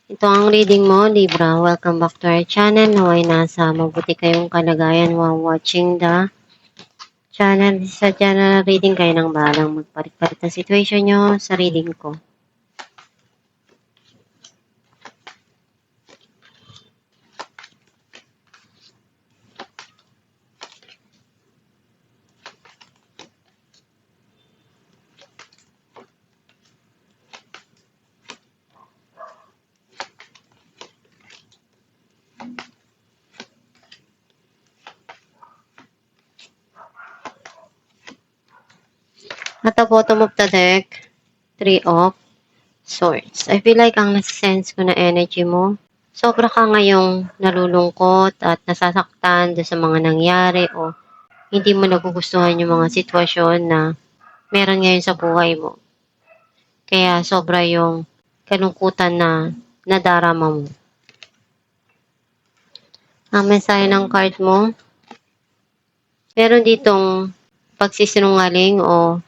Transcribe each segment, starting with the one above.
Ito ang reading mo, Libra. Welcome back to our channel. Naway nasa mabuti kayong kalagayan while watching the channel. Sa channel reading, kayo nang bahalang magpalit-palit ng situation nyo sa reading ko. At the bottom of the deck, 3 of Swords. I feel like ang nasa-sense ko na energy mo, sobra ka ngayong nalulungkot at nasasaktan sa mga nangyari o hindi mo nagugustuhan yung mga sitwasyon na meron ngayon sa buhay mo. Kaya sobra yung kalungkutan na nadarama mo. Ang mensahe ng card mo, meron ditong pagsisinungaling o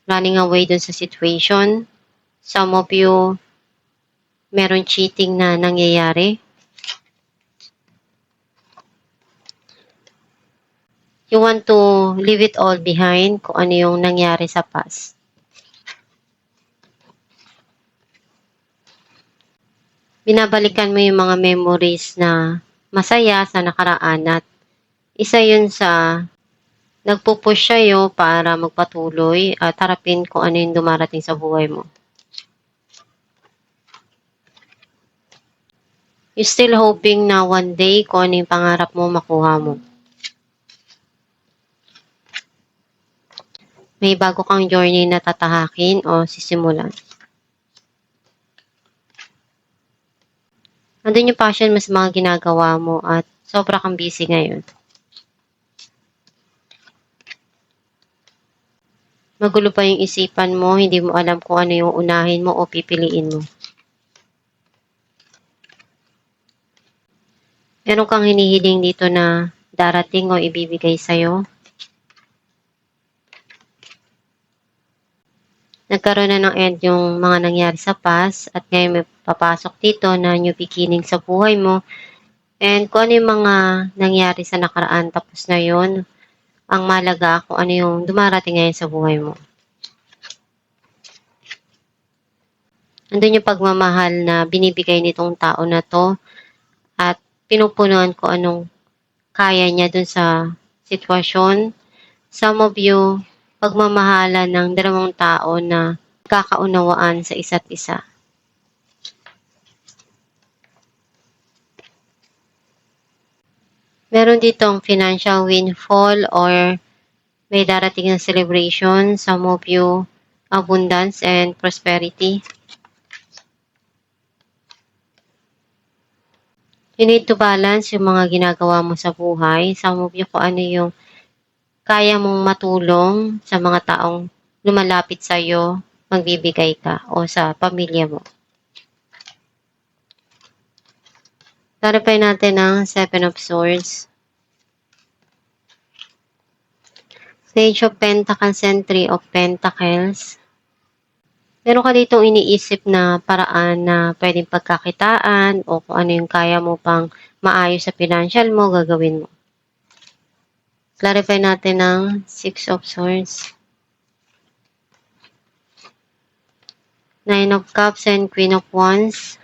running away dun sa situation. Some of you, meron cheating na nangyayari. You want to leave it all behind kung ano yung nangyari sa past. Binabalikan mo yung mga memories na masaya sa nakaraan at isa yun sa nagpupush sa'yo para magpatuloy at harapin kung ano yung dumarating sa buhay mo. You're still hoping na one day kung ano yung pangarap mo makuha mo. May bago kang journey na tatahakin o sisimulan. Nandun yung passion mo sa mga ginagawa mo at sobra kang busy ngayon. Magulo pa yung isipan mo, hindi mo alam kung ano yung unahin mo o pipiliin mo. Meron kang hinihiling dito na darating o ibibigay sa'yo. Nagkaroon na ng end yung mga nangyari sa past at ngayon may papasok dito na new beginning sa buhay mo. And kung ano yung mga nangyari sa nakaraan tapos na yun, ang malaga kung ano yung dumarating ngayon sa buhay mo. Andun yung pagmamahal na binibigay nitong tao na to at pinupunuan ko anong kaya niya dun sa sitwasyon. Some of you, pagmamahalan ng dalawang tao na kakaunawaan sa isa't isa. Meron ditong financial windfall or may darating na celebration. Some of you, abundance and prosperity. You need to balance yung mga ginagawa mo sa buhay. Some of you, kung ano yung kaya mong matulong sa mga taong lumalapit sa iyo, magbibigay ka o sa pamilya mo. Clarify natin ang 7 of Swords. Page of Pentacles and 3 of Pentacles. Meron ka ditong iniisip na paraan na pwedeng pagkakitaan o kung ano yung kaya mo pang maayos sa financial mo, gagawin mo. Clarify natin ang 6 of Swords. 9 of Cups and Queen of Wands.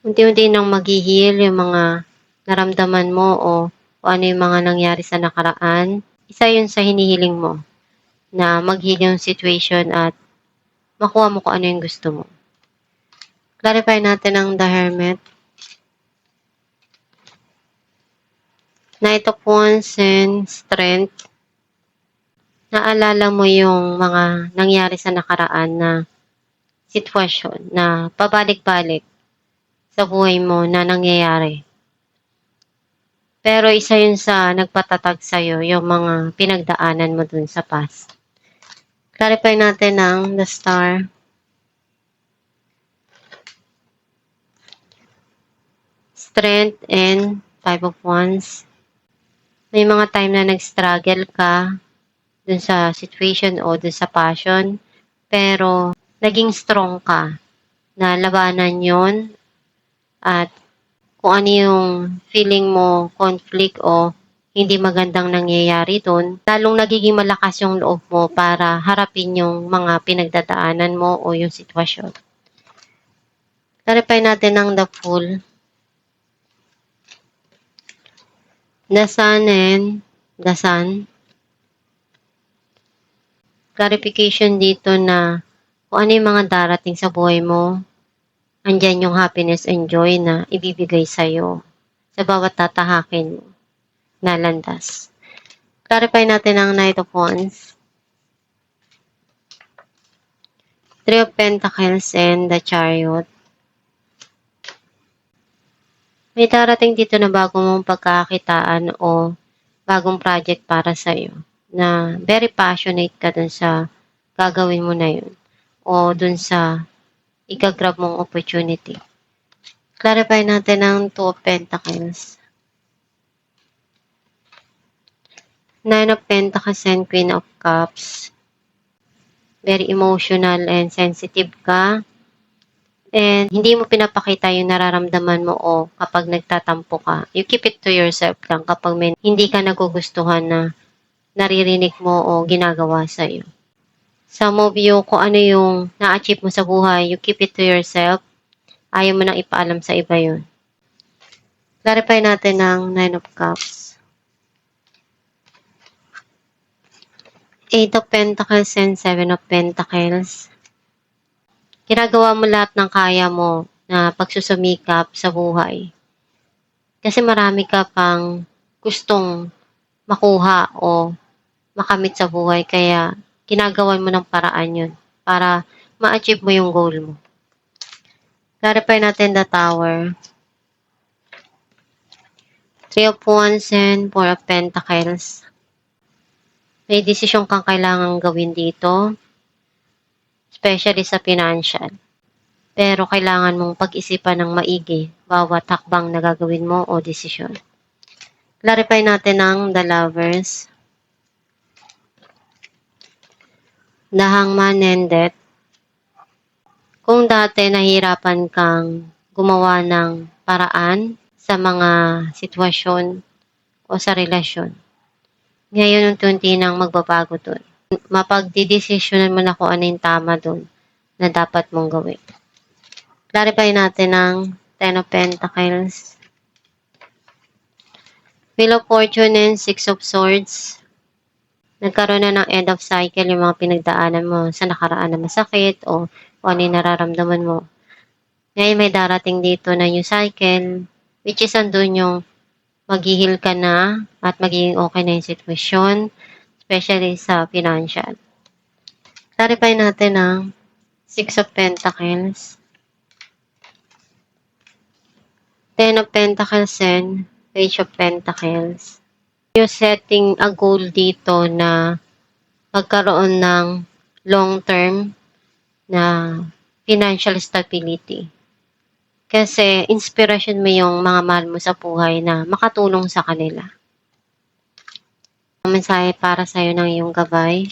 Unti-unti nang maghihil yung mga naramdaman mo o kung ano yung mga nangyari sa nakaraan. Isa yun sa hinihiling mo na mag-heal yung situation at makuha mo kung ano yung gusto mo. Clarify natin ang The Hermit. Knight of Wands and Strength. Naalala mo yung mga nangyari sa nakaraan na sitwasyon na pabalik-balik sa buhay mo na nangyayari. Pero isa yun sa nagpatatag sa'yo, yung mga pinagdaanan mo dun sa past. Clarify natin ang The Star. Strength and 5 of Wands. May mga time na nag-struggle ka dun sa situation o dun sa passion, pero naging strong ka na labanan yon at kung ano yung feeling mo, conflict o hindi magandang nangyayari doon, lalong nagiging malakas yung loob mo para harapin yung mga pinagdadaanan mo o yung sitwasyon. Clarify natin ang the Fool. The Sun and the Sun. Clarification dito na kung ano yung mga darating sa buhay mo, andyan yung happiness and joy na ibibigay sa'yo sa bawat tatahakin mo na landas. Clarify natin ang Knight of Wands, Three of Pentacles, and the Chariot. May darating dito na bagong mong pagkakakitaan o bagong project para sa'yo na very passionate ka dun sa gagawin mo na yun o dun sa ikagrab mong opportunity. Clarify natin ang Two of Pentacles, Nine of Pentacles, and Queen of Cups. Very emotional and sensitive ka. And hindi mo pinapakita yung nararamdaman mo o kapag nagtatampo ka. You keep it to yourself lang kapag may hindi ka nagugustuhan na naririnig mo o ginagawa sa'yo. Some of you, kung ano yung na-achieve mo sa buhay, you keep it to yourself. Ayaw mo nang ipaalam sa iba yun. Clarify natin ang Nine of Cups, Eight of Pentacles, and Seven of Pentacles. Ginagawa mo lahat ng kaya mo na pagsusumikap sa buhay. Kasi marami ka pang gustong makuha o makamit sa buhay. Kaya ginagawan mo ng paraan yun para ma-achieve mo yung goal mo. Clarify natin the Tower, Three of Wands, and Four of Pentacles. May desisyon kang kailangang gawin dito, especially sa financial. Pero kailangan mong pag-isipan ng maigi bawat hakbang na gagawin mo o desisyon. Clarify natin ang the Lovers, the Hangman, and Death. Kung dati nahihirapan kang gumawa ng paraan sa mga sitwasyon o sa relasyon, ngayon unti-unti nang magbabago dun. Mapagdidesisyonan mo na kung ano yung tama dun na dapat mong gawin. Clarify natin ang Ten of Pentacles, Wheel of Fortune, and Six of Swords. Nagkaroon na ng end of cycle yung mga pinagdaanan mo sa nakaraan na masakit o kung ano yung nararamdaman mo. Ngayon may darating dito na new cycle, which is andun yung maghihil ka na at magiging okay na yung sitwasyon, especially sa financial. Clarify natin ang Six of Pentacles, Ten of Pentacles, and Page of Pentacles. You're setting a goal dito na magkaroon ng long-term na financial stability. Kasi inspiration mo yung mga mahal mo sa buhay na makatulong sa kanila. Ang mensahe para sa'yo ng iyong gabay.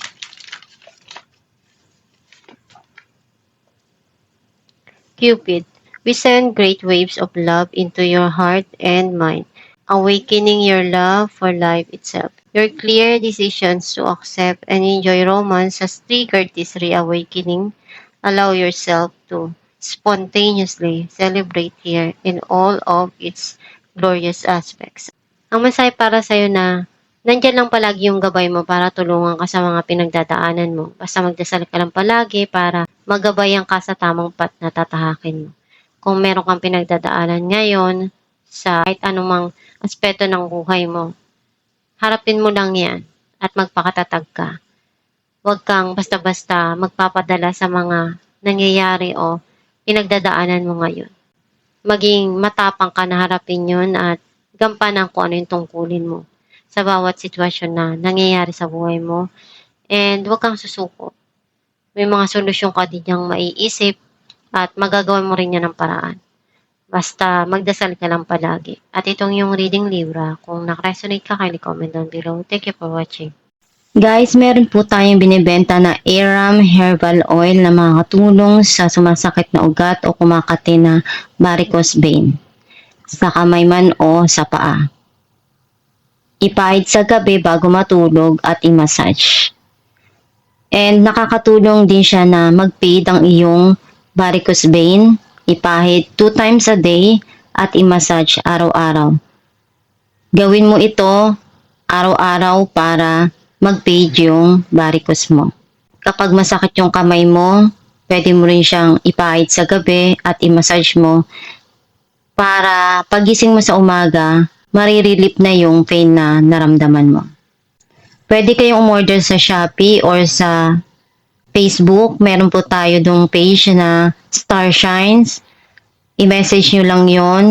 Cupid, we send great waves of love into your heart and mind, awakening your love for life itself. Your clear decisions to accept and enjoy romance has triggered this reawakening. Allow yourself to spontaneously celebrate here in all of its glorious aspects. Ang mensahe para sa'yo na nandyan lang palagi yung gabay mo para tulungan ka sa mga pinagdadaanan mo. Basta magdasal ka lang palagi para magabayan ka sa tamang path na tatahakin mo. Kung meron kang pinagdadaanan ngayon sa kahit anumang aspeto ng buhay mo, harapin mo lang yan at magpakatatag ka. Huwag kang basta-basta magpapadala sa mga nangyayari o pinagdadaanan mo ngayon. Maging matapang ka na harapin yun at gampanan kung ano yung tungkulin mo sa bawat sitwasyon na nangyayari sa buhay mo. And huwag kang susuko. May mga solusyon ka din niyang maiisip at magagawa mo rin yan ng paraan. Basta magdasal ka lang palagi. At itong yung reading Libra. Kung nakaresonate ka, kindly comment down below. Thank you for watching. Guys, meron po tayong binibenta na Aram Herbal Oil na makakatulong sa sumasakit na ugat o kumakati na varicose vein sa kamay man o sa paa. Ipahid sa gabi bago matulog at i-massage. And nakakatulong din siya na mag-fade ang iyong varicose vein. Ipahid 2 times a day at i-massage araw-araw. Gawin mo ito araw-araw para mag-fade yung varicose mo. Kapag masakit yung kamay mo, pwede mo rin siyang ipahid sa gabi at i-massage mo para pagising mo sa umaga, marirelieve na yung pain na naramdaman mo. Pwede kayong umorder sa Shopee or sa Facebook. Meron po tayo dong page na Star Shines. I-message nyo lang yon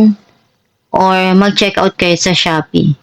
or mag-check out kayo sa Shopee.